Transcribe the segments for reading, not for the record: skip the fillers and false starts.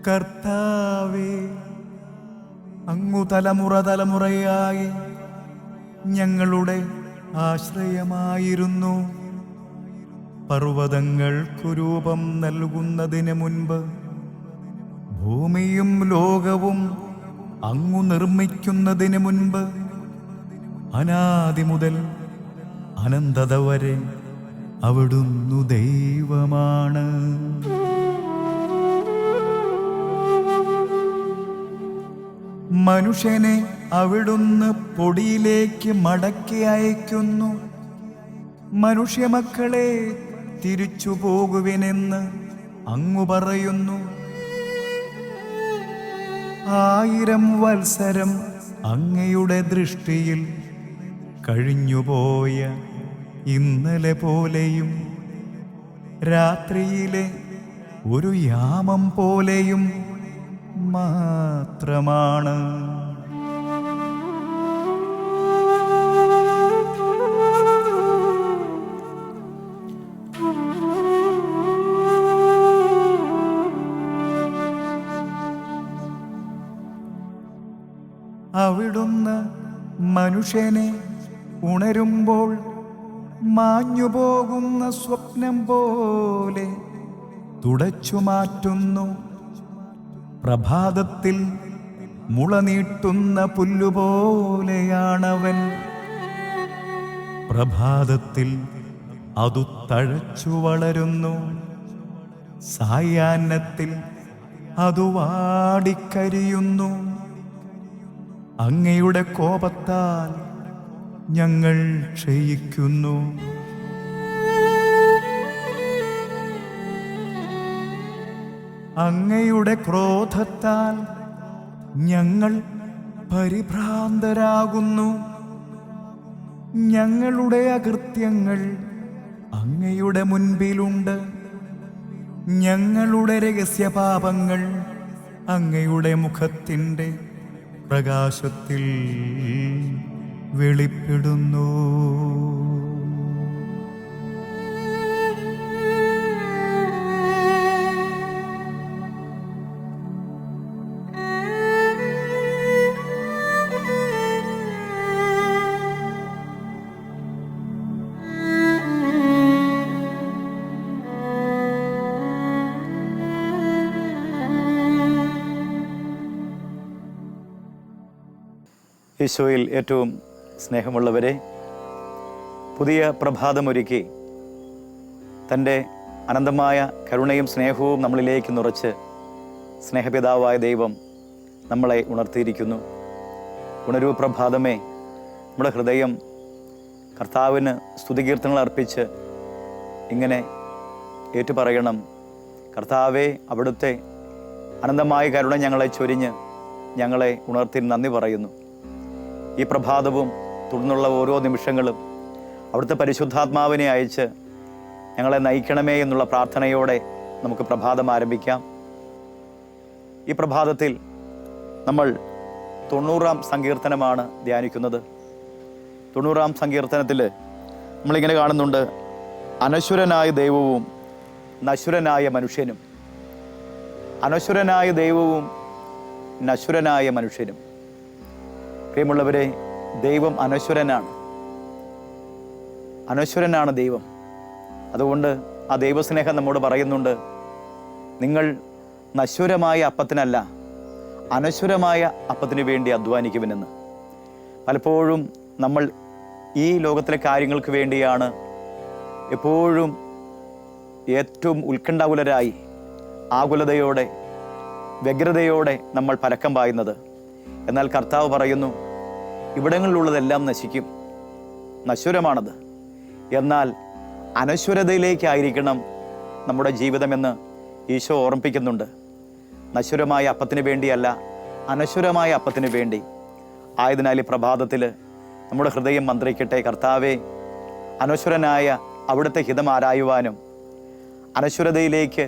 കർത്താവേ, അങ്ങു തലമുറയായി ഞങ്ങളുടെ ആശ്രയമായിരുന്നു. പർവ്വതങ്ങൾക്കു രൂപം നൽകുന്നതിന് മുൻപ് ഭൂമിയും ലോകവും അങ്ങു നിർമ്മിക്കുന്നതിന് മുൻപ് അനാദി മുതൽ അനന്തത വരെ അവിടുന്നു ദൈവമാണ്. മനുഷ്യനെ അവിടുന്ന് പൊടിയിലേക്ക് മടക്കി അയക്കുന്നു. മനുഷ്യമക്കളെ തിരിച്ചു പോകുവിനെന്ന് അങ്ങു പറയുന്നു. 1000 വത്സരം അങ്ങയുടെ ദൃഷ്ടിയിൽ കഴിഞ്ഞുപോയ ഇന്നലെ പോലെയും രാത്രിയിലെ ഒരു യാമം പോലെയും മാത്രമാണ്. അവിടുന്ന് മനുഷ്യനെ ഉണരുമ്പോൾ മാഞ്ഞുപോകുന്ന സ്വപ്നം പോലെ തുടച്ചു മാറ്റുന്നു. പ്രഭാതത്തിൽ മുള നീട്ടുന്ന പുല്ലുപോലെയാണവൻ. പ്രഭാതത്തിൽ അതു തഴച്ചു വളരുന്നു. സായാഹ്നത്തിൽ അതു വാടിക്കരിയുന്നു. അങ്ങയുടെ കോപത്താൽ ഞങ്ങൾ ക്ഷയിക്കുന്നു. അങ്ങയുടെ ക്രോധത്താൽ ഞങ്ങൾ പരിഭ്രാന്തരാകുന്നു. ഞങ്ങളുടെ അകൃത്യങ്ങൾ അങ്ങയുടെ മുൻപിലുണ്ട്. ഞങ്ങളുടെ രഹസ്യപാപങ്ങൾ അങ്ങയുടെ മുഖത്തിൻ്റെ പ്രകാശത്തിൽ വെളിപ്പെടുന്നു. ഈശോയിൽ ഏറ്റവും സ്നേഹമുള്ളവരെ, പുതിയ പ്രഭാതമൊരുക്കി തൻ്റെ അനന്തമായ കരുണയും സ്നേഹവും നമ്മളിലേക്ക് നിറച്ച് സ്നേഹപിതാവായ ദൈവം നമ്മളെ ഉണർത്തിയിരിക്കുന്നു. ഉണരൂ പ്രഭാതമേ, നമ്മുടെ ഹൃദയം കർത്താവിന് സ്തുതികീർത്തനങ്ങൾ അർപ്പിച്ച് ഇങ്ങനെ ഏറ്റുപറയണം: കർത്താവേ, അവിടുത്തെ അനന്തമായ കരുണ ഞങ്ങളെ ചൊരിഞ്ഞ് ഞങ്ങളെ ഉണർത്തി നന്ദി പറയുന്നു. ഈ പ്രഭാതവും തുടർന്നുള്ള ഓരോ നിമിഷങ്ങളും അവിടുത്തെ പരിശുദ്ധാത്മാവിനെ അയച്ച് ഞങ്ങളെ നയിക്കണമേ എന്നുള്ള പ്രാർത്ഥനയോടെ നമുക്ക് പ്രഭാതം ആരംഭിക്കാം. ഈ പ്രഭാതത്തിൽ നമ്മൾ 90-ാം സങ്കീർത്തനമാണ് ധ്യാനിക്കുന്നത്. 90-ാം സങ്കീർത്തനത്തിൽ നമ്മളിങ്ങനെ കാണുന്നുണ്ട്: അനശ്വരനായ ദൈവവും നശ്വരനായ മനുഷ്യനും. അനശ്വരനായ ദൈവവും നശ്വരനായ മനുഷ്യനും. പ്രിയമുള്ളവരെ, ദൈവം അനശ്വരനാണ് ദൈവം. അതുകൊണ്ട് ആ ദൈവസ്നേഹം നമ്മോട് പറയുന്നുണ്ട്: നിങ്ങൾ നശ്വരമായ അപ്പത്തിനല്ല, അനശ്വരമായ അപ്പത്തിന് വേണ്ടി അധ്വാനിക്കുമെന്ന്. പലപ്പോഴും നമ്മൾ ഈ ലോകത്തിലെ കാര്യങ്ങൾക്ക് വേണ്ടിയാണ് എപ്പോഴും ഏറ്റവും ഉത്കണ്ഠാകുലരായി, ആകുലതയോടെ, വ്യഗ്രതയോടെ നമ്മൾ പരക്കം പായുന്നത്. എന്നാൽ കർത്താവ് പറയുന്നു, ഇവിടങ്ങളിലുള്ളതെല്ലാം നശിക്കും, നശ്വരമാണത്. എന്നാൽ അനശ്വരതയിലേക്കായിരിക്കണം നമ്മുടെ ജീവിതമെന്ന് ഈശോ ഓർമ്മിപ്പിക്കുന്നുണ്ട്. നശ്വരമായ അപ്പത്തിന് വേണ്ടിയല്ല, അനശ്വരമായ അപ്പത്തിന് വേണ്ടി. ആയതിനാൽ ഈ പ്രഭാതത്തിൽ നമ്മുടെ ഹൃദയം മന്ത്രിക്കട്ടെ: കർത്താവേ, അനശ്വരനായ അവിടുത്തെ ഹിതം ആരായുവാനും അനശ്വരതയിലേക്ക്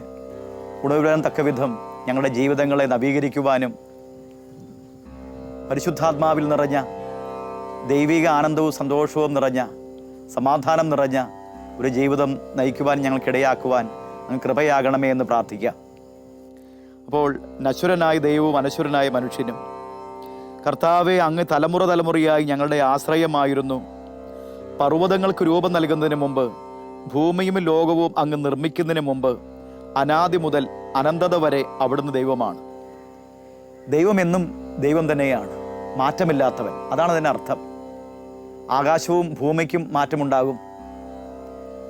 ഉണരുവാൻ തക്കവിധം ഞങ്ങളുടെ ജീവിതങ്ങളെ നവീകരിക്കുവാനും പരിശുദ്ധാത്മാവിൽ നിറഞ്ഞ ദൈവിക ആനന്ദവും സന്തോഷവും നിറഞ്ഞ സമാധാനം നിറഞ്ഞ ഒരു ജീവിതം നയിക്കുവാൻ ഞങ്ങൾക്കിടയാക്കുവാൻ അങ്ങ് കൃപയാകണമേ എന്ന് പ്രാർത്ഥിക്കാം. അപ്പോൾ നശ്വരനായ ദൈവവും അനശ്വരനായ മനുഷ്യനും. കർത്താവെ, അങ്ങ് തലമുറ തലമുറയായി ഞങ്ങളുടെ ആശ്രയമായിരുന്നു. പർവ്വതങ്ങൾക്ക് രൂപം നൽകുന്നതിന് മുമ്പ്, ഭൂമിയും ലോകവും അങ്ങ് നിർമ്മിക്കുന്നതിന് മുമ്പ്, അനാദി മുതൽ അനന്തത വരെ അവിടുന്ന് ദൈവമാണ്. ദൈവം എന്നും ദൈവം തന്നെയാണ്, മാറ്റമില്ലാത്തവൻ. അതാണ് അതിൻ്റെ അർത്ഥം. ആകാശവും ഭൂമിക്കും മാറ്റമുണ്ടാകും,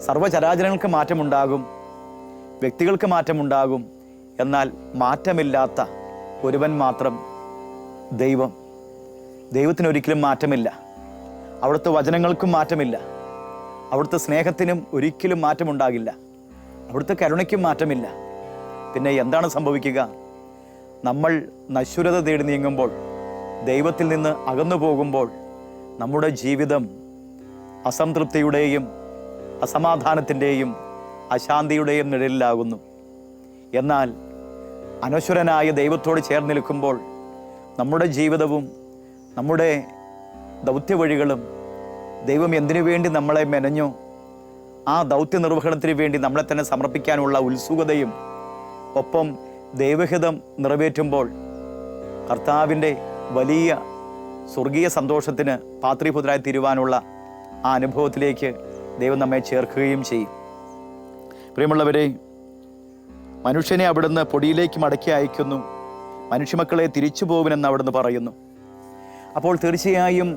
സർവ്വചരാചരങ്ങൾക്ക് മാറ്റമുണ്ടാകും, വ്യക്തികൾക്ക് മാറ്റമുണ്ടാകും. എന്നാൽ മാറ്റമില്ലാത്ത ഒരുവൻ മാത്രം ദൈവം. ദൈവത്തിനൊരിക്കലും മാറ്റമില്ല. അവിടുത്തെ വചനങ്ങൾക്കും മാറ്റമില്ല. അവിടുത്തെ സ്നേഹത്തിനും ഒരിക്കലും മാറ്റമുണ്ടാകില്ല. അവിടുത്തെ കരുണയ്ക്കും മാറ്റമില്ല. പിന്നെ എന്താണ് സംഭവിക്കുക? നമ്മൾ നശ്വരത തേടി നീങ്ങുമ്പോൾ, ദൈവത്തിൽ നിന്ന് അകന്നു പോകുമ്പോൾ, നമ്മുടെ ജീവിതം അസംതൃപ്തിയുടെയും അസമാധാനത്തിൻ്റെയും അശാന്തിയുടെയും നിഴലിലാകുന്നു. എന്നാൽ അനശ്വരനായ ദൈവത്തോട് ചേർന്ന് നിൽക്കുമ്പോൾ നമ്മുടെ ജീവിതവും നമ്മുടെ ദൗത്യവഴികളും ദൈവം എന്തിനു വേണ്ടി നമ്മളെ മെനഞ്ഞോ ആ ദൗത്യ നിർവഹണത്തിന് വേണ്ടി നമ്മളെ തന്നെ സമർപ്പിക്കാനുള്ള ഉത്സുകതയും ഒപ്പം ദൈവഹിതം നിറവേറ്റുമ്പോൾ കർത്താവിൻ്റെ വലിയ സ്വർഗീയ സന്തോഷത്തിന് പാത്രീപുത്രരായി തീരുവാനുള്ള ആ അനുഭവത്തിലേക്ക് ദൈവം നമ്മെ ചേർക്കുകയും ചെയ്യും. പ്രിയമുള്ളവരെ, മനുഷ്യനെ അവിടുന്ന് പൊടിയിലേക്ക് മടക്കി അയക്കുന്നു, മനുഷ്യമക്കളെ തിരിച്ചു പോകുമെന്ന് അവിടുന്ന് പറയുന്നു. അപ്പോൾ തീർച്ചയായും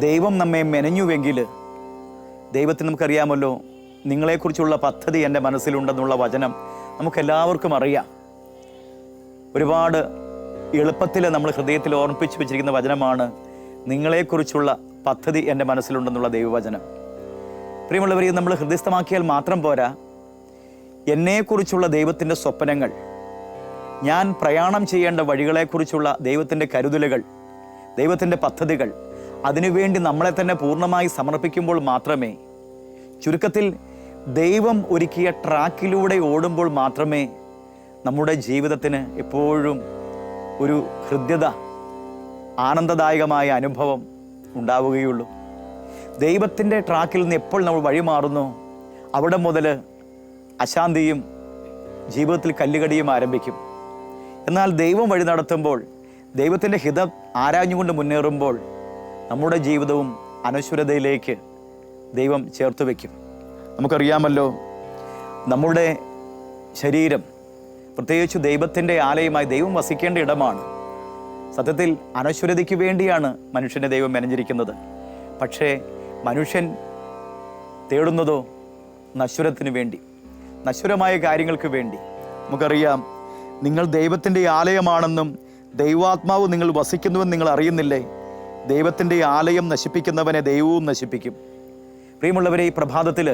ദൈവം നമ്മെ മെനഞ്ഞുവെങ്കിൽ, ദൈവത്തിന് നമുക്കറിയാമല്ലോ, നിങ്ങളെക്കുറിച്ചുള്ള പദ്ധതി എൻ്റെ മനസ്സിലുണ്ടെന്നുള്ള വചനം നമുക്കെല്ലാവർക്കും അറിയാം. ഒരുപാട് എളുപ്പത്തിൽ നമ്മൾ ഹൃദയത്തിൽ ഓർമ്മിപ്പിച്ചു വെച്ചിരിക്കുന്ന വചനമാണ് നിങ്ങളെക്കുറിച്ചുള്ള പദ്ധതി എൻ്റെ മനസ്സിലുണ്ടെന്നുള്ള ദൈവവചനം. പ്രിയമുള്ളവരെ, നമ്മൾ ഹൃദയസ്ഥമാക്കിയാൽ മാത്രം പോരാ. എന്നെക്കുറിച്ചുള്ള ദൈവത്തിൻ്റെ സ്വപ്നങ്ങൾ, ഞാൻ പ്രയാണം ചെയ്യേണ്ട വഴികളെക്കുറിച്ചുള്ള ദൈവത്തിൻ്റെ കരുതലുകൾ, ദൈവത്തിൻ്റെ പദ്ധതികൾ, അതിനുവേണ്ടി നമ്മളെ തന്നെ പൂർണ്ണമായി സമർപ്പിക്കുമ്പോൾ മാത്രമേ, ചുരുക്കത്തിൽ ദൈവം ഒരുക്കിയ ട്രാക്കിലൂടെ ഓടുമ്പോൾ മാത്രമേ നമ്മുടെ ജീവിതത്തിന് എപ്പോഴും ഒരു ഹൃദ്യത, ആനന്ദദായകമായ അനുഭവം ഉണ്ടാവുകയുള്ളൂ. ദൈവത്തിൻ്റെ ട്രാക്കിൽ നിന്ന് എപ്പോൾ നമ്മൾ വഴിമാറുന്നു, അവിടെ മുതൽ അശാന്തിയും ജീവിതത്തിൽ കല്ലുകടിയും ആരംഭിക്കും. എന്നാൽ ദൈവം വഴി നടത്തുമ്പോൾ, ദൈവത്തിൻ്റെ ഹിതം ആരാഞ്ഞുകൊണ്ട് മുന്നേറുമ്പോൾ നമ്മുടെ ജീവിതവും അനശ്വരതയിലേക്ക് ദൈവം ചേർത്ത് വയ്ക്കും. നമുക്കറിയാമല്ലോ, നമ്മുടെ ശരീരം പ്രത്യേകിച്ച് ദൈവത്തിൻ്റെ ആലയമായി ദൈവം വസിക്കേണ്ട ഇടമാണ്. സത്യത്തിൽ അനശ്വരതയ്ക്ക് വേണ്ടിയാണ് മനുഷ്യനെ ദൈവം മെനഞ്ഞിരിക്കുന്നത്. പക്ഷേ മനുഷ്യൻ തേടുന്നതോ നശ്വരത്തിന് വേണ്ടി, നശ്വരമായ കാര്യങ്ങൾക്ക് വേണ്ടി. നമുക്കറിയാം, നിങ്ങൾ ദൈവത്തിൻ്റെ ആലയമാണെന്നും ദൈവാത്മാവ് നിങ്ങൾ വസിക്കുന്നുവെന്ന് നിങ്ങൾ അറിയുന്നില്ലേ? ദൈവത്തിൻ്റെ ആലയം നശിപ്പിക്കുന്നവനെ ദൈവവും നശിപ്പിക്കും. പ്രിയമുള്ളവരെ, ഈ പ്രഭാതത്തിൽ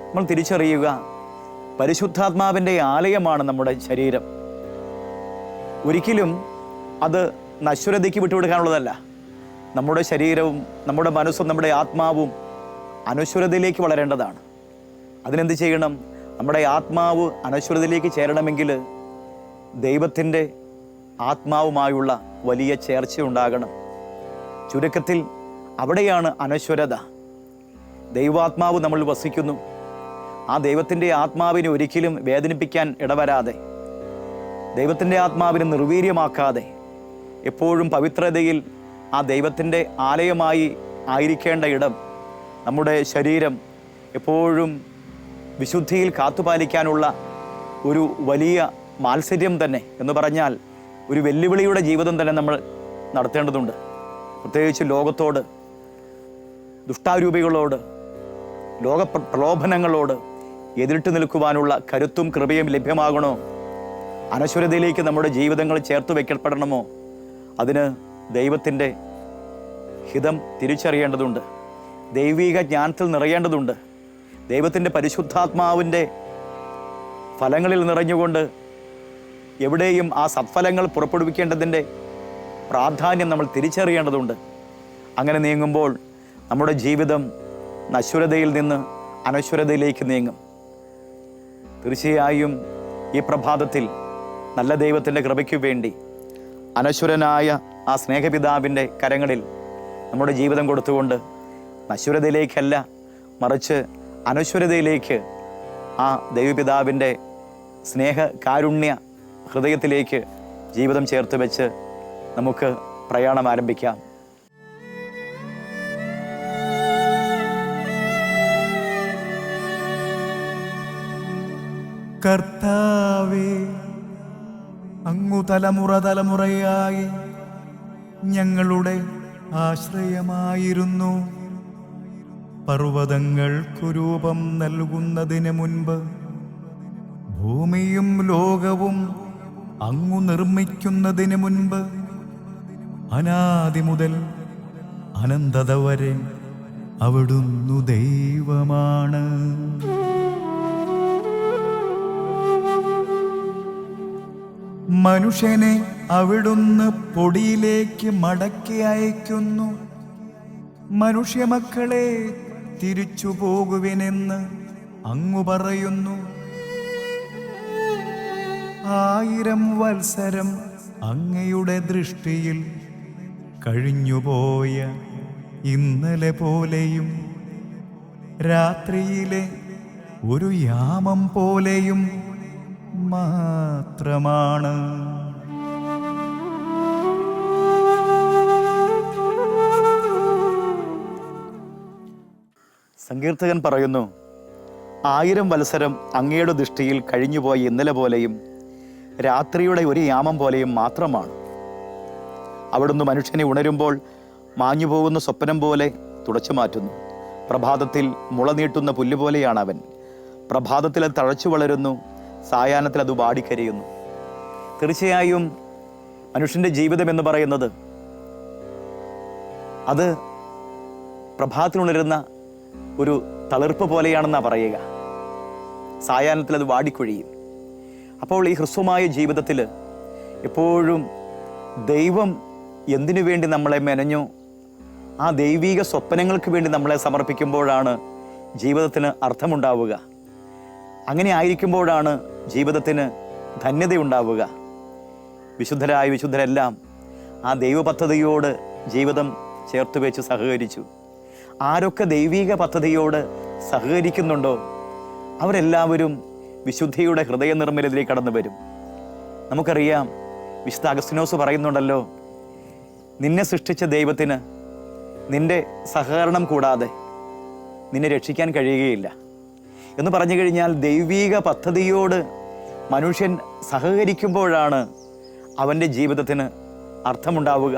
നമ്മൾ തിരിച്ചറിയുക, പരിശുദ്ധാത്മാവിൻ്റെ ആലയമാണ് നമ്മുടെ ശരീരം. ഒരിക്കലും അത് നശ്വരതയ്ക്ക് വിട്ടുകൊടുക്കാനുള്ളതല്ല. നമ്മുടെ ശരീരവും നമ്മുടെ മനസ്സും നമ്മുടെ ആത്മാവും അനശ്വരതയിലേക്ക് വളരേണ്ടതാണ്. അതിനെന്ത് ചെയ്യണം? നമ്മുടെ ആത്മാവ് അനശ്വരതയിലേക്ക് ചേരണമെങ്കിൽ ദൈവത്തിൻ്റെ ആത്മാവുമായുള്ള വലിയ ചേർച്ച ഉണ്ടാകണം. ചുരുക്കത്തിൽ അവിടെയാണ് അനശ്വരത. ദൈവാത്മാവ് നമ്മൾ വസിക്കുന്നു. ആ ദൈവത്തിൻ്റെ ആത്മാവിനെ ഒരിക്കലും വേദനിപ്പിക്കാൻ ഇടവരാതെ, ദൈവത്തിൻ്റെ ആത്മാവിനെ നിർവീര്യമാക്കാതെ, എപ്പോഴും പവിത്രതയിൽ ആ ദൈവത്തിൻ്റെ ആലയമായി ആയിരിക്കേണ്ട ഇടം, നമ്മുടെ ശരീരം എപ്പോഴും വിശുദ്ധിയിൽ കാത്തുപാലിക്കാനുള്ള ഒരു വലിയ മാത്സര്യം തന്നെ എന്ന് പറഞ്ഞാൽ ഒരു വെല്ലുവിളിയുടെ ജീവിതം തന്നെ നമ്മൾ നടത്തേണ്ടതുണ്ട്. പ്രത്യേകിച്ച് ലോകത്തോട്, ദുഷ്ടാരൂപികളോട്, ലോക പ്രലോഭനങ്ങളോട് എതിരിട്ട് നിൽക്കുവാനുള്ള കരുത്തും കൃപയും ലഭ്യമാകണോ? അനശ്വരതയിലേക്ക് നമ്മുടെ ജീവിതങ്ങൾ ചേർത്ത് വയ്ക്കപ്പെടണമോ? അതിന് ദൈവത്തിൻ്റെ ഹിതം തിരിച്ചറിയേണ്ടതുണ്ട്. ദൈവിക ജ്ഞാനത്തിൽ നിറയേണ്ടതുണ്ട്. ദൈവത്തിൻ്റെ പരിശുദ്ധാത്മാവിൻ്റെ ഫലങ്ങളിൽ നിറഞ്ഞുകൊണ്ട് എവിടെയും ആ സത്ഫലങ്ങൾ പുറപ്പെടുവിക്കേണ്ടതിൻ്റെ പ്രാധാന്യം നമ്മൾ തിരിച്ചറിയേണ്ടതുണ്ട്. അങ്ങനെ നീങ്ങുമ്പോൾ നമ്മുടെ ജീവിതം നശ്വരതയിൽ നിന്ന് അനശ്വരതയിലേക്ക് നീങ്ങും. തീർച്ചയായും ഈ പ്രഭാതത്തിൽ നല്ല ദൈവത്തിൻ്റെ കൃപയ്ക്കു വേണ്ടി അനശ്വരനായ ആ സ്നേഹപിതാവിൻ്റെ കരങ്ങളിൽ നമ്മുടെ ജീവിതം കൊടുത്തുകൊണ്ട് നശ്വരതയിലേക്കല്ല, മറിച്ച് അനശ്വരതയിലേക്ക് ആ ദൈവപിതാവിൻ്റെ സ്നേഹ കാരുണ്യ ഹൃദയത്തിലേക്ക് ജീവിതം ചേർത്ത് വെച്ച് നമുക്ക് പ്രയാണം ആരംഭിക്കാം. കർത്താവേ, അങ്ങു തലമുറ തലമുറയായി ഞങ്ങളുടെ ആശ്രയമായിരുന്നു. പർവ്വതങ്ങൾക്കു രൂപം നൽകുന്നതിന് മുൻപ് ഭൂമിയും ലോകവും അങ്ങു നിർമ്മിക്കുന്നതിന് മുൻപ് അനാദി മുതൽ അനന്തത വരെ അവിടുന്നു ദൈവമാണ്. മനുഷ്യനെ അവിടുന്ന് പൊടിയിലേക്ക് മടക്കി അയക്കുന്നു. മനുഷ്യമക്കളെ തിരിച്ചു പോകുവിനെന്ന് അങ്ങു പറയുന്നു. 1000 വത്സരം അങ്ങയുടെ ദൃഷ്ടിയിൽ കഴിഞ്ഞുപോയ ഇന്നലെ പോലെയും രാത്രിയിലെ ഒരു യാമം പോലെയും മാത്രമാണ്. സങ്കീർത്തകൻ പറയുന്നു, 1000 വത്സരം അങ്ങയുടെ ദൃഷ്ടിയിൽ കഴിഞ്ഞുപോയ ഇന്നലെ പോലെയും രാത്രിയുടെ ഒരു യാമം പോലെയും മാത്രമാണ്. അവിടുന്ന് മനുഷ്യനെ ഉണരുമ്പോൾ മാഞ്ഞുപോകുന്ന സ്വപ്നം പോലെ തുടച്ചു മാറ്റുന്നു. പ്രഭാതത്തിൽ മുള നീട്ടുന്ന പുല്ലുപോലെയാണ് അവൻ. പ്രഭാതത്തിൽ അത് തഴച്ചു വളരുന്നു, സായാഹ്നത്തിൽ അത് വാടിക്കരിയുന്നു. തീർച്ചയായും മനുഷ്യൻ്റെ ജീവിതം എന്ന് പറയുന്നത് അത് പ്രഭാതത്തിലുണരുന്ന ഒരു തളിർപ്പ് പോലെയാണെന്നാണ് പറയുക. സായാഹ്നത്തിൽ അത് വാടിക്കൊഴിയും. അപ്പോൾ ഈ ഹ്രസ്വമായ ജീവിതത്തിൽ എപ്പോഴും ദൈവം എന്തിനു വേണ്ടി നമ്മളെ മെനഞ്ഞു, ആ ദൈവീക സ്വപ്നങ്ങൾക്ക് വേണ്ടി നമ്മളെ സമർപ്പിക്കുമ്പോഴാണ് ജീവിതത്തിന് അർത്ഥമുണ്ടാവുക. അങ്ങനെ ആയിരിക്കുമ്പോഴാണ് ജീവിതത്തിന് ധന്യതയുണ്ടാവുക. വിശുദ്ധരായ വിശുദ്ധരെല്ലാം ആ ദൈവ പദ്ധതിയോട് ജീവിതം ചേർത്ത് വെച്ച് സഹകരിച്ചു. ആരൊക്കെ ദൈവീക പദ്ധതിയോട് സഹകരിക്കുന്നുണ്ടോ അവരെല്ലാവരും വിശുദ്ധിയുടെ ഹൃദയ നിർമ്മലതയിലേക്ക് കടന്നു വരും. നമുക്കറിയാം, വിശുദ്ധ അഗസ്തീനോസ് പറയുന്നുണ്ടല്ലോ, നിന്നെ സൃഷ്ടിച്ച ദൈവത്തിന് നിന്റെ സഹകരണം കൂടാതെ നിന്നെ രക്ഷിക്കാൻ കഴിയുകയില്ല എന്ന് പറഞ്ഞു കഴിഞ്ഞാൽ, ദൈവീക പദ്ധതിയോട് മനുഷ്യൻ സഹകരിക്കുമ്പോഴാണ് അവൻ്റെ ജീവിതത്തിന് അർത്ഥമുണ്ടാവുക.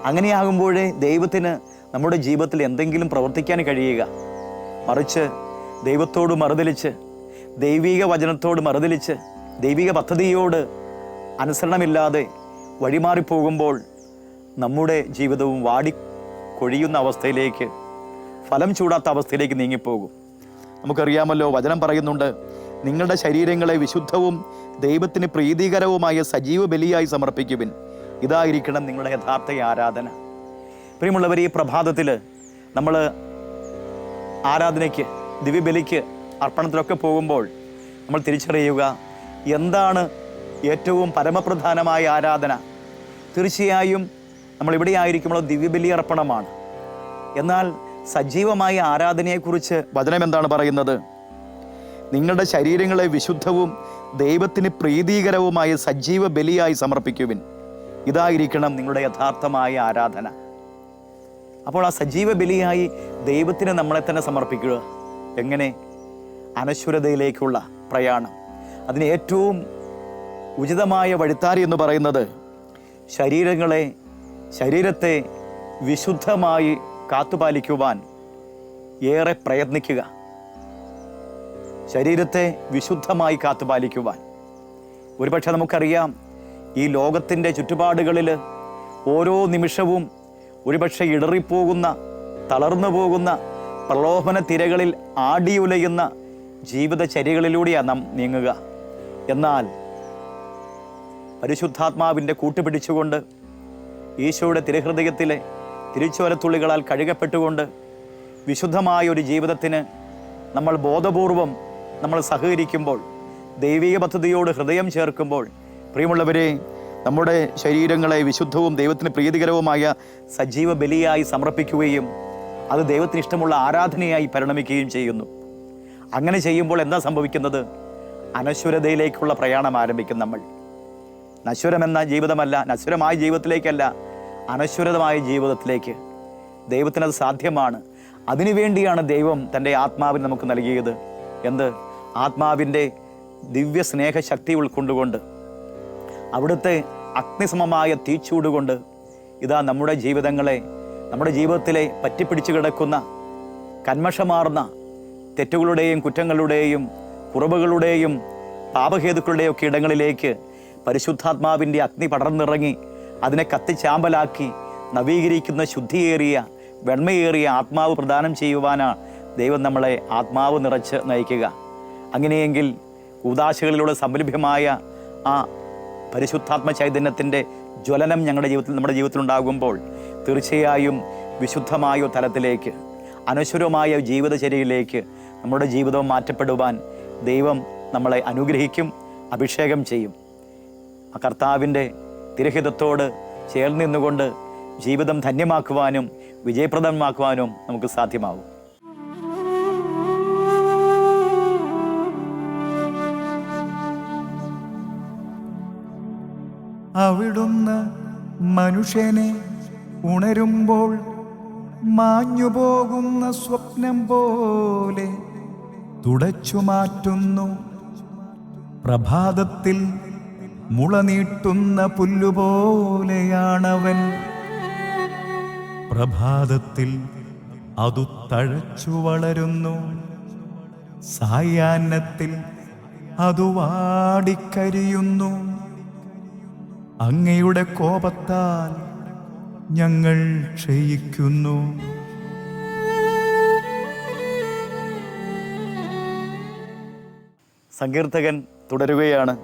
അങ്ങനെയാകുമ്പോഴേ ദൈവത്തിന് നമ്മുടെ ജീവിതത്തിൽ എന്തെങ്കിലും പ്രവർത്തിക്കാൻ കഴിയുക. മറിച്ച് ദൈവത്തോട് മറുതലിച്ച്, ദൈവിക വചനത്തോട് മറുതലിച്ച്, ദൈവിക പദ്ധതിയോട് അനുസരണമില്ലാതെ വഴിമാറിപ്പോകുമ്പോൾ നമ്മുടെ ജീവിതവും വാടിക്കൊഴിയുന്ന അവസ്ഥയിലേക്ക്, ഫലം ചൂടാത്ത അവസ്ഥയിലേക്ക് നീങ്ങിപ്പോകും. നമുക്കറിയാമല്ലോ, വചനം പറയുന്നുണ്ട്, നിങ്ങളുടെ ശരീരങ്ങളെ വിശുദ്ധവും ദൈവത്തിന് പ്രീതികരവുമായ സജീവ ബലിയായി സമർപ്പിക്കുവിൻ, ഇതായിരിക്കണം നിങ്ങളുടെ യഥാർത്ഥ ആരാധന. പ്രിയമുള്ളവർ, ഈ പ്രഭാതത്തിൽ നമ്മൾ ആരാധനയ്ക്ക്, ദിവ്യബലിക്ക്, അർപ്പണത്തിലൊക്കെ പോകുമ്പോൾ നമ്മൾ തിരിച്ചറിയുക, എന്താണ് ഏറ്റവും പരമപ്രധാനമായ ആരാധന. തീർച്ചയായും നമ്മളിവിടെ ആയിരിക്കുമ്പോൾ ദിവ്യബലി അർപ്പണമാണ്. എന്നാൽ സജീവമായ ആരാധനയെക്കുറിച്ച് വചനം എന്താണ് പറയുന്നത്? നിങ്ങളുടെ ശരീരങ്ങളെ വിശുദ്ധവും ദൈവത്തിന് പ്രീതികരവുമായ സജീവ ബലിയായി സമർപ്പിക്കുവിൻ, ഇതായിരിക്കണം നിങ്ങളുടെ യഥാർത്ഥമായ ആരാധന. അപ്പോൾ ആ സജീവ ബലിയായി ദൈവത്തിന് നമ്മളെ തന്നെ സമർപ്പിക്കുക. എങ്ങനെ? അനശ്വരതയിലേക്കുള്ള പ്രയാണം. അതിന് ഏറ്റവും ഉചിതമായ വഴിത്താരി എന്ന് പറയുന്നത് ശരീരത്തെ വിശുദ്ധമായി കാത്തുപാലിക്കുവാൻ ഏറെ പ്രയത്നിക്കുക. ശരീരത്തെ വിശുദ്ധമായി കാത്തുപാലിക്കുവാൻ. ഒരുപക്ഷെ നമുക്കറിയാം, ഈ ലോകത്തിൻ്റെ ചുറ്റുപാടുകളിൽ ഓരോ നിമിഷവും ഒരുപക്ഷെ ഇടറിപ്പോകുന്ന, തളർന്നു പോകുന്ന, പ്രലോഭന തിരകളിൽ ആടിയുലയുന്ന ജീവിതചര്യകളിലൂടെയാണ് നാം നീങ്ങുക. എന്നാൽ പരിശുദ്ധാത്മാവിൻ്റെ കൂട്ടുപിടിച്ചുകൊണ്ട്, ഈശോയുടെ തിരുഹൃദയത്തിലെ തിരുച്ചോരത്തുള്ളികളാൽ കഴുകപ്പെട്ടുകൊണ്ട് വിശുദ്ധമായ ഒരു ജീവിതത്തിന് നമ്മൾ ബോധപൂർവം നമ്മൾ സഹകരിക്കുമ്പോൾ, ദൈവിക പദ്ധതിയോട് ഹൃദയം ചേർക്കുമ്പോൾ, പ്രിയമുള്ളവരെ, നമ്മുടെ ശരീരങ്ങളെ വിശുദ്ധവും ദൈവത്തിന് പ്രീതികരവുമായ സജീവ ബലിയായി സമർപ്പിക്കുകയും അത് ദൈവത്തിന് ഇഷ്ടമുള്ള ആരാധനയായി പരിണമിക്കുകയും ചെയ്യുന്നു. അങ്ങനെ ചെയ്യുമ്പോൾ എന്താ സംഭവിക്കുന്നത്? അനശ്വരതയിലേക്കുള്ള പ്രയാണം ആരംഭിക്കും നമ്മൾ. നശ്വരമെന്ന ജീവിതമല്ല, നശ്വരമായ ജീവിതത്തിലേക്കല്ല, അനശ്വരമായ ജീവിതത്തിലേക്ക്. ദൈവത്തിനത് സാധ്യമാണ്. അതിനുവേണ്ടിയാണ് ദൈവം തൻ്റെ ആത്മാവിനെ നമുക്ക് നൽകിയത്. എന്ത്? ആത്മാവിൻ്റെ ദിവ്യ സ്നേഹശക്തി ഉൾക്കൊണ്ടുകൊണ്ട്, അവിടുത്തെ അഗ്നിസമമായ തീച്ചൂടുകൊണ്ട് ഇതാ നമ്മുടെ ജീവിതങ്ങളെ, നമ്മുടെ ജീവിതത്തിലെ പറ്റിപ്പിടിച്ചു കിടക്കുന്ന കന്മഷമാർന്ന തെറ്റുകളുടെയും കുറ്റങ്ങളുടെയും കുറവുകളുടെയും പാപഹേതുക്കളുടെയും ഒക്കെ ഇടങ്ങളിലേക്ക് പരിശുദ്ധാത്മാവിൻ്റെ അഗ്നി പടർന്നിറങ്ങി അതിനെ കത്തിച്ചാമ്പലാക്കി നവീകരിക്കുന്ന ശുദ്ധിയേറിയ വെണ്മയേറിയ ആത്മാവ് പ്രദാനം ചെയ്യുവാനാണ് ദൈവം നമ്മളെ ആത്മാവ് നിറച്ച് നയിക്കുക. അങ്ങനെയെങ്കിൽ ഉദാശകളിലൂടെ സംരംഭ്യമായ ആ പരിശുദ്ധാത്മ ചൈതന്യത്തിൻ്റെ ജ്വലനം നമ്മുടെ ജീവിതത്തിൽ ഉണ്ടാകുമ്പോൾ തീർച്ചയായും വിശുദ്ധമായ തലത്തിലേക്ക്, അനശ്വരമായ ജീവിതചര്യയിലേക്ക് നമ്മുടെ ജീവിതം മാറ്റപ്പെടുവാൻ ദൈവം നമ്മളെ അനുഗ്രഹിക്കും, അഭിഷേകം ചെയ്യും. ആ കർത്താവിൻ്റെ തിരഹിതത്തോട് ചേർന്ന് നിന്നുകൊണ്ട് ജീവിതം ധന്യമാക്കുവാനും വിജയപ്രദമാക്കുവാനും നമുക്ക് സാധ്യമാവും. അവിടുന്ന് മനുഷ്യനെ ഉണരുമ്പോൾ മാഞ്ഞുപോകുന്ന സ്വപ്നം പോലെ തുടച്ചു മാറ്റുന്നു. പ്രഭാതത്തിൽ മുളനീട്ടുന്ന പുല്ലുപോലെയാണവൻ. പ്രഭാതത്തിൽ അതു തഴച്ചു വളരുന്നു, സായാഹ്നത്തിൽ അതു വാടിക്കരിയുന്നു. അങ്ങയുടെ കോപത്താൽ ഞങ്ങൾ ക്ഷയിക്കുന്നു. സങ്കീർത്തകൻ തുടരുകയാണ്.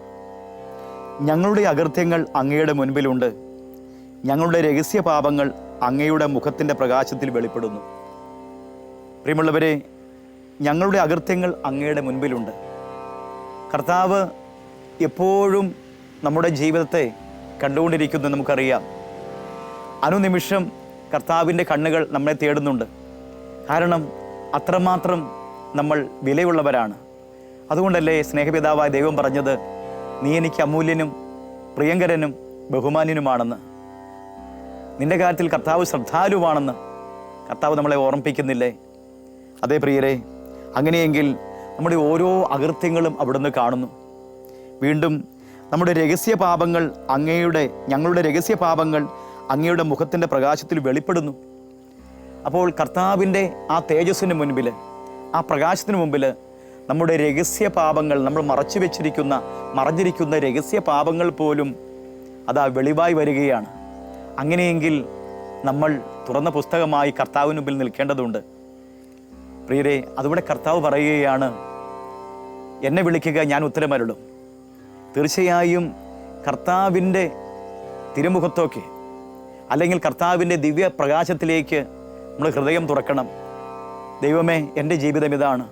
ഞങ്ങളുടെ അകൃത്യങ്ങൾ അങ്ങയുടെ മുൻപിലുണ്ട്, ഞങ്ങളുടെ രഹസ്യ പാപങ്ങൾ അങ്ങയുടെ മുഖത്തിൻ്റെ പ്രകാശത്തിൽ വെളിപ്പെടുന്നു. പ്രിയമുള്ളവരെ, ഞങ്ങളുടെ അകൃത്യങ്ങൾ അങ്ങയുടെ മുൻപിലുണ്ട്. കർത്താവ് എപ്പോഴും നമ്മുടെ ജീവിതത്തെ കണ്ടുകൊണ്ടിരിക്കുന്നു. നമുക്കറിയാം, അനുനിമിഷം കർത്താവിൻ്റെ കണ്ണുകൾ നമ്മളെ തേടുന്നുണ്ട്. കാരണം അത്രമാത്രം നമ്മൾ വിലയുള്ളവരാണ്. അതുകൊണ്ടല്ലേ സ്നേഹപിതാവായ ദൈവം പറഞ്ഞത്, നീ എനിക്ക് അമൂല്യനും പ്രിയങ്കരനും ബഹുമാന്യനുമാണെന്ന്. നിന്റെ കാര്യത്തിൽ കർത്താവ് ശ്രദ്ധാലുവാണെന്ന് കർത്താവ് നമ്മളെ ഓർമ്മിപ്പിക്കുന്നില്ലേ? അതേ പ്രിയരെ, അങ്ങനെയെങ്കിൽ നമ്മുടെ ഓരോ അകൃത്യങ്ങളും അവിടുന്ന് കാണുന്നു. വീണ്ടും നമ്മുടെ രഹസ്യ പാപങ്ങൾ ഞങ്ങളുടെ രഹസ്യ പാപങ്ങൾ അങ്ങയുടെ മുഖത്തിൻ്റെ പ്രകാശത്തിൽ വെളിപ്പെടുന്നു. അപ്പോൾ കർത്താവിൻ്റെ ആ തേജസ്സിന് മുൻപിൽ, ആ പ്രകാശത്തിന് മുമ്പിൽ നമ്മുടെ രഹസ്യ പാപങ്ങൾ, നമ്മൾ മറഞ്ഞിരിക്കുന്ന രഹസ്യ പാപങ്ങൾ പോലും അതാ വെളിവായി വരികയാണ്. അങ്ങനെയെങ്കിൽ നമ്മൾ തുറന്ന പുസ്തകമായി കർത്താവിന് മുമ്പിൽ നിൽക്കേണ്ടതുണ്ട്. പ്രിയരെ, അതുകൂടെ കർത്താവ് പറയുകയാണ്, എന്നെ വിളിക്കുക, ഞാൻ ഉത്തരമരുളും. തീർച്ചയായും കർത്താവിൻ്റെ തിരുമുഖത്തൊക്കെ അല്ലെങ്കിൽ കർത്താവിൻ്റെ ദിവ്യ പ്രകാശത്തിലേക്ക് നമ്മൾ ഹൃദയം തുറക്കണം. ദൈവമേ, എൻ്റെ ജീവിതം ഇതാണ്,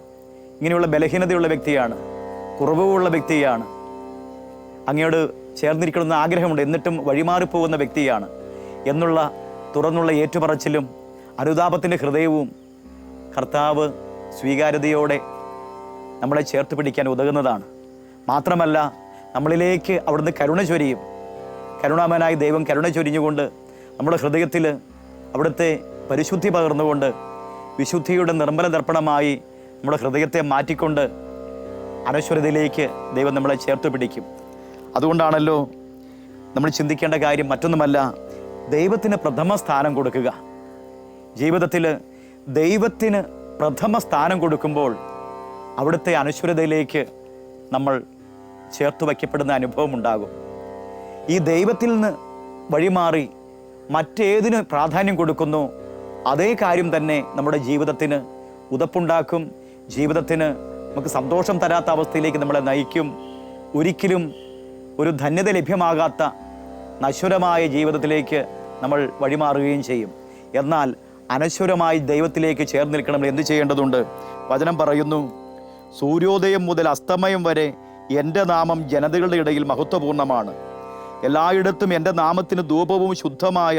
ഇങ്ങനെയുള്ള ബലഹീനതയുള്ള വ്യക്തിയാണ്, കുറവുള്ള വ്യക്തിയാണ്, അങ്ങയോട് ചേർന്നിരിക്കണമെന്ന് ആഗ്രഹമുണ്ട്, എന്നിട്ടും വഴിമാറിപ്പോകുന്ന വ്യക്തിയാണ് എന്നുള്ള തുറന്നുള്ള ഏറ്റുപറച്ചിലും അനുതാപത്തിൻ്റെ ഹൃദയവും കർത്താവ് സ്വീകാര്യതയോടെ നമ്മളെ ചേർത്ത് പിടിക്കാൻ ഉതകുന്നതാണ്. മാത്രമല്ല, നമ്മളിലേക്ക് അവിടുന്ന് കരുണ ചൊരിയും. കരുണാമനായ ദൈവം കരുണ ചൊരിഞ്ഞുകൊണ്ട് നമ്മുടെ ഹൃദയത്തിൽ അവിടുത്തെ പരിശുദ്ധി പകർന്നുകൊണ്ട് വിശുദ്ധിയുടെ നിർമ്മല ദർപ്പണമായി നമ്മുടെ ഹൃദയത്തെ മാറ്റിക്കൊണ്ട് അനശ്വരതയിലേക്ക് ദൈവം നമ്മളെ ചേർത്ത് പിടിക്കും. അതുകൊണ്ടാണല്ലോ നമ്മൾ ചിന്തിക്കേണ്ട കാര്യം മറ്റൊന്നുമല്ല, ദൈവത്തിന് പ്രഥമ സ്ഥാനം കൊടുക്കുക. ജീവിതത്തിൽ ദൈവത്തിന് പ്രഥമ സ്ഥാനം കൊടുക്കുമ്പോൾ അവിടുത്തെ അനശ്വരതയിലേക്ക് നമ്മൾ ചേർത്ത് വയ്ക്കപ്പെടുന്ന അനുഭവം ഉണ്ടാകും. ഈ ദൈവത്തിൽ നിന്ന് വഴിമാറി മറ്റേതിന് പ്രാധാന്യം കൊടുക്കുന്നു, അതേ കാര്യം തന്നെ നമ്മുടെ ജീവിതത്തിന് ഉതപ്പുണ്ടാക്കും, ജീവിതത്തിന് നമുക്ക് സന്തോഷം തരാത്ത അവസ്ഥയിലേക്ക് നമ്മളെ നയിക്കും. ഒരിക്കലും ഒരു ധന്യത ലഭ്യമാകാത്ത നശ്വരമായ ജീവിതത്തിലേക്ക് നമ്മൾ വഴിമാറുകയും ചെയ്യും. എന്നാൽ അനശ്വരമായി ദൈവത്തിലേക്ക് ചേർന്ന് നിൽക്കണം. എന്ത് ചെയ്യേണ്ടതുണ്ട്? വചനം പറയുന്നു, സൂര്യോദയം മുതൽ അസ്തമയം വരെ എൻ്റെ നാമം ജനതകളുടെ ഇടയിൽ മഹത്വപൂർണ്ണമാണ്. എല്ലായിടത്തും എൻ്റെ നാമത്തിന് ധൂപവും ശുദ്ധമായ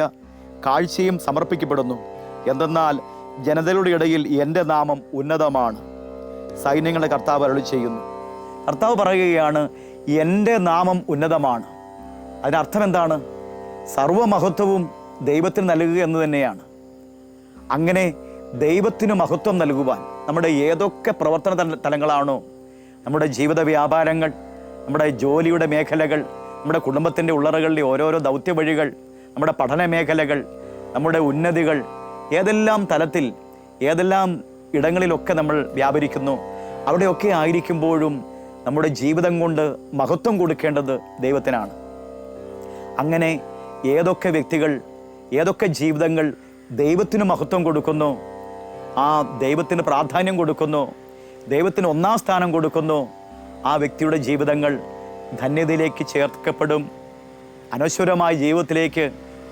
കാഴ്ചയും സമർപ്പിക്കപ്പെടുന്നു. എന്തെന്നാൽ ജനതകളുടെ ഇടയിൽ എൻ്റെ നാമം ഉന്നതമാണ്. സൈന്യങ്ങളുടെ കർത്താവ് അരുളി ചെയ്യുന്നു. കർത്താവ് പറയുകയാണ്, എൻ്റെ നാമം ഉന്നതമാണ്. അതിനർത്ഥം എന്താണ്? സർവമഹത്വവും ദൈവത്തിന് നൽകുക എന്ന് തന്നെയാണ്. അങ്ങനെ ദൈവത്തിന് മഹത്വം നൽകുവാൻ നമ്മുടെ ഏതൊക്കെ പ്രവർത്തന തലങ്ങളാണോ, നമ്മുടെ ജീവിത വ്യാപാരങ്ങൾ, നമ്മുടെ ജോലിയുടെ മേഖലകൾ, നമ്മുടെ കുടുംബത്തിൻ്റെ ഉള്ളറകളിലെ ഓരോരോ ദൗത്യ വഴികൾ, നമ്മുടെ പഠന മേഖലകൾ, നമ്മുടെ ഉന്നതികൾ, ഏതെല്ലാം തലത്തിൽ ഏതെല്ലാം ഇടങ്ങളിലൊക്കെ നമ്മൾ വ്യാപരിക്കുന്നു, അവിടെയൊക്കെ ആയിരിക്കുമ്പോഴും നമ്മുടെ ജീവിതം കൊണ്ട് മഹത്വം കൊടുക്കേണ്ടത് ദൈവത്തിനാണ്. അങ്ങനെ ഏതൊക്കെ വ്യക്തികൾ, ഏതൊക്കെ ജീവിതങ്ങൾ ദൈവത്തിന് മഹത്വം കൊടുക്കുന്നു, ആ ദൈവത്തിന് പ്രാധാന്യം കൊടുക്കുന്നു, ദൈവത്തിന് ഒന്നാം സ്ഥാനം കൊടുക്കുന്നു, ആ വ്യക്തിയുടെ ജീവിതങ്ങൾ ധന്യതയിലേക്ക് ചേർക്കപ്പെടും. അനശ്വരമായ ജീവിതത്തിലേക്ക്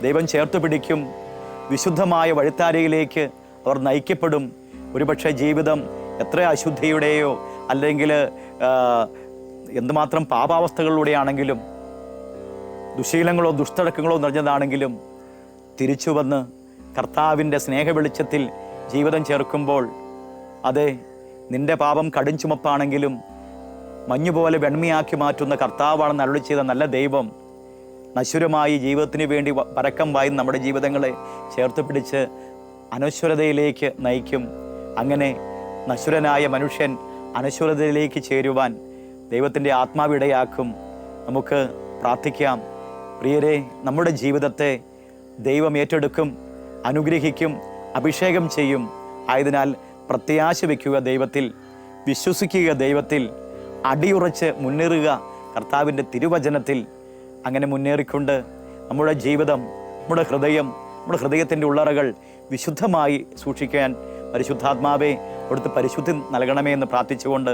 ദൈവം ചേർത്ത് പിടിക്കും. വിശുദ്ധമായ വഴിത്താരയിലേക്ക് അവർ നയിക്കപ്പെടും. ഒരുപക്ഷെ ജീവിതം എത്ര അശുദ്ധിയുടെയോ അല്ലെങ്കിൽ എന്തുമാത്രം പാപാവസ്ഥകളിലൂടെയാണെങ്കിലും, ദുശീലങ്ങളോ ദുഷ്ടടക്കങ്ങളോ നിറഞ്ഞതാണെങ്കിലും, തിരിച്ചു വന്ന് കർത്താവിൻ്റെ സ്നേഹ വെളിച്ചത്തിൽ ജീവിതം ചേർക്കുമ്പോൾ, അതെ, നിന്റെ പാപം കടും ചുമപ്പാണെങ്കിലും മഞ്ഞുപോലെ വെണ്മയാക്കി മാറ്റുന്ന കർത്താവാണെന്ന് അരുളി ചെയ്ത നല്ല ദൈവം നശ്വരമായി ജീവിതത്തിന് വേണ്ടി പരക്കം വായി നമ്മുടെ ജീവിതങ്ങളെ ചേർത്ത് പിടിച്ച് അനശ്വരതയിലേക്ക് നയിക്കും. അങ്ങനെ നശ്വരനായ മനുഷ്യൻ അനശ്വരതയിലേക്ക് ചേരുവാൻ ദൈവത്തിൻ്റെ ആത്മാവ് ഇടയാക്കും. നമുക്ക് പ്രാർത്ഥിക്കാം. പ്രിയരെ, നമ്മുടെ ജീവിതത്തെ ദൈവം ഏറ്റെടുക്കും, അനുഗ്രഹിക്കും, അഭിഷേകം ചെയ്യും. ആയതിനാൽ പ്രത്യാശ വയ്ക്കുക ദൈവത്തിൽ, വിശ്വസിക്കുക ദൈവത്തിൽ, അടിയുറച്ച് മുന്നേറുക കർത്താവിൻ്റെ തിരുവചനത്തിൽ. അങ്ങനെ മുന്നേറിക്കൊണ്ട് നമ്മുടെ ജീവിതം, നമ്മുടെ ഹൃദയം, നമ്മുടെ ഹൃദയത്തിൻ്റെ ഉള്ളറകൾ വിശുദ്ധമായി സൂക്ഷിക്കാൻ പരിശുദ്ധാത്മാവെ അവിടുത്തെ പരിശുദ്ധി നൽകണമേ എന്ന് പ്രാർത്ഥിച്ചുകൊണ്ട്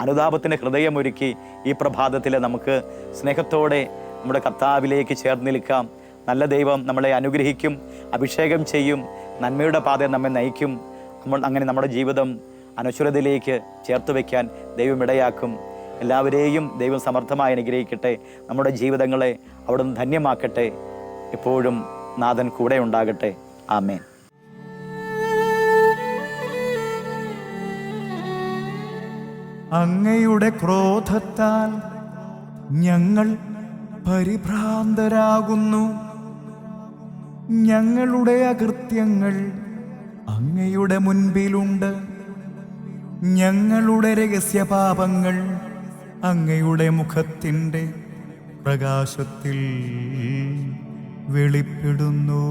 അനുതാപത്തിൻ്റെ ഹൃദയമൊരുക്കി ഈ പ്രഭാതത്തിൽ നമുക്ക് സ്നേഹത്തോടെ നമ്മുടെ കർത്താവിലേക്ക് ചേർന്ന് നിൽക്കാം. നല്ല ദൈവം നമ്മളെ അനുഗ്രഹിക്കും, അഭിഷേകം ചെയ്യും, നന്മയുടെ പാതയെ നമ്മെ നയിക്കും. അങ്ങനെ നമ്മുടെ ജീവിതം അനശ്വരതയിലേക്ക് ചേർത്ത് വയ്ക്കാൻ ദൈവം ഇടയാക്കും. എല്ലാവരെയും ദൈവം സമർത്ഥമായി അനുഗ്രഹിക്കട്ടെ. നമ്മുടെ ജീവിതങ്ങളെ അവിടുന്ന് ധന്യമാക്കട്ടെ. എപ്പോഴും നാഥൻ കൂടെ ഉണ്ടാകട്ടെ. ആമേൻ. അങ്ങയുടെ ക്രോധത്താൽ ഞങ്ങൾ പരിഭ്രാന്തരാകുന്നു. ഞങ്ങളുടെ അകൃത്യങ്ങൾ അങ്ങയുടെ മുൻപിലുണ്ട്. ഞങ്ങളുടെ രഹസ്യപാപങ്ങൾ അങ്ങയുടെ മുഖത്തിൻ്റെ പ്രകാശത്തിൽ വെളിപ്പെടുന്നു.